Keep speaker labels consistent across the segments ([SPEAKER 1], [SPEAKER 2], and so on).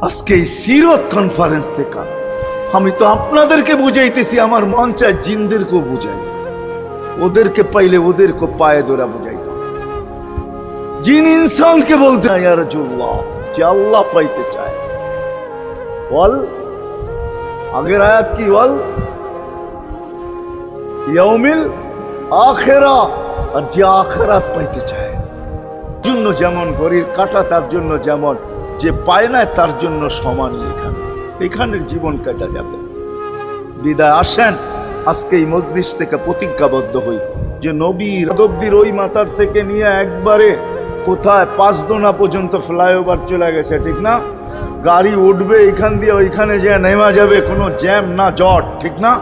[SPEAKER 1] আজকে এই সিরত কনফারেন্স থেকে আমি তো আপনাদেরকে বুঝাইতেছি, আমার মন চায় জিনদেরকেও বুঝাই, ওদেরকে পাইলে ওদেরকে পায়ে ধরা বুঝাইতে হবে। জিন ইনসানকে বলতে ইয়া রাসূলুল্লাহ, যে আল্লাহ পাইতে চায় বল, আগের আয়াত কি বল, ইয়াউমিল আখিরা, আর যে আখিরাত পাইতে চায় জন্য যেমন ঘড়ির কাঁটা তার জন্য যেমন, যে পায় না তার জন্য সমানই এখানের জীবন কাটা যাবে। বিদায় আসেন আজকে এই মজলিস থেকে প্রতিজ্ঞাবদ্ধ হই যে নবীর আদবদির ওই মাথার থেকে নিয়ে একবারে কোথায় পাঁচদোনা পর্যন্ত ফ্লাইওভার চলে গেছে, ঠিক না? গাড়ি উঠবে এখান দিয়ে ওইখানে যে নেমা যাবে, কোনো জ্যাম না জট, ঠিক না?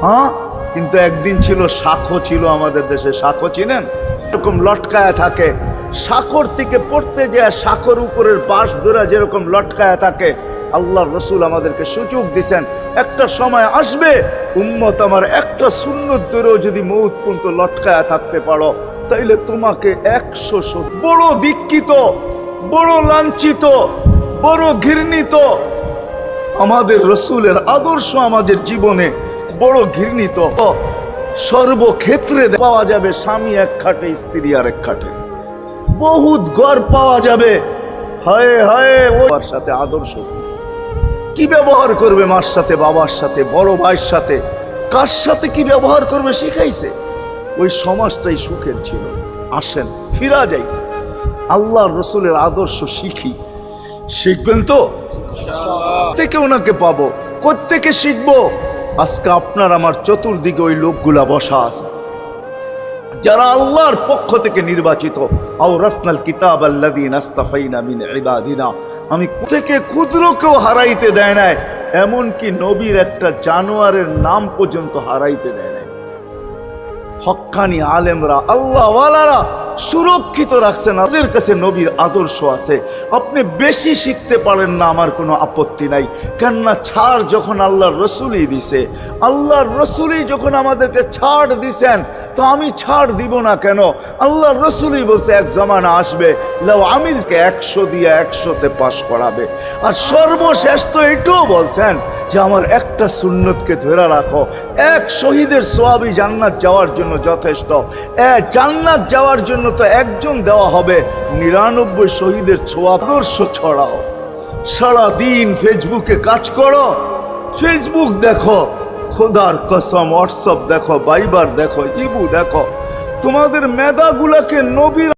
[SPEAKER 1] হ্যাঁ, কিন্তু একদিন ছিল শাখো, ছিল আমাদের দেশে শাখো, চিনেন? এরকম লটকায়া থাকে, শাখর থেকে পড়তে যায় শাখর উপরের বাঁশ ধরা যেরকম লটকায়া থাকে। আল্লাহর রসুল আমাদেরকে সুযোগ দিচ্ছেন, একটা সময় আসবে উম্মত আমার একটা সুন্নত ধরেও যদি মউত পর্যন্ত লটকায়া থাকতে পারো তাইলে তোমাকে 100 বড় দীক্ষিত, বড় লাঞ্ছিত, বড় ঘৃণিত আমাদের রসুলের আদর্শ আমাদের জীবনে বড় ঘৃণিত সর্বক্ষেত্রে পাওয়া যাবে। স্বামী এক খাটে, স্ত্রী আর এক খাটে, বহুত ঘর পাওয়া যাবে। হায় হায়, ওর সাথে আদর্শ কি ব্যবহার করবে, মার সাথে, বাবার সাথে, বড় ভাইয়ের সাথে, কার সাথে কি ব্যবহার করবে শিখাইছে। ওই সমাজটাই সুখের ছিল। আসেন ফিরা যাই, আল্লাহর রসুলের আদর্শ শিখি। শিখবেন তো? থেকে ওনাকে পাবো, কোত্থেকে শিখবো? আজকে আপনার আমার চতুর্দিকে ওই লোকগুলা বসা আছে যারা আল্লাহর পক্ষ থেকে নির্বাচিত। আওরাসনাল কিতাব আল্লাযীনা ইসতাফাইনা মিন ইবাদিনা, আমি থেকে ক্ষুদ্রকেও হারাইতে দেয় নাই, এমনকি নবীর একটা জানোয়ারের নাম পর্যন্ত হারাইতে দেয় নাই। হক্কানি আলেমরা, আল্লাহ ওয়ালারা সুরক্ষিত রাখছেন, তাদের কাছে নবীর আদর্শ আছে। আপনি বেশি শিখতে পারেন না, আমার কোনো আপত্তি নাই, কেননা ছাড় যখন আল্লাহর রসুলই দিছে, আল্লাহর রসুলই যখন আমাদেরকে ছাড় দিছেন, তো আমি ছাড় দিব না কেন? আল্লাহর রসুলই বলছে এক জমানা আসবে লাউ আমিলকে 100 দিয়ে 100তে পাশ করাবে। আর সর্বশেষ তো এটাও বলছেন যে আমার একটা সুন্নতকে ধরে রাখো, এক শহীদের সোয়াবি জান্নাত যাওয়ার জন্য যথেষ্ট। জান্নাত যাওয়ার জন্য তো একজন দেওয়া হবে, 99 শহীদের ছোঁয়া। আদর্শ ছড়াও, সারাদিন ফেসবুকে কাজ করো, ফেসবুক দেখো, খোদার কসম হোয়াটসঅ্যাপ দেখো, ভাইবার দেখো, ইবু দেখো, তোমাদের মেধাগুলাকে নবীর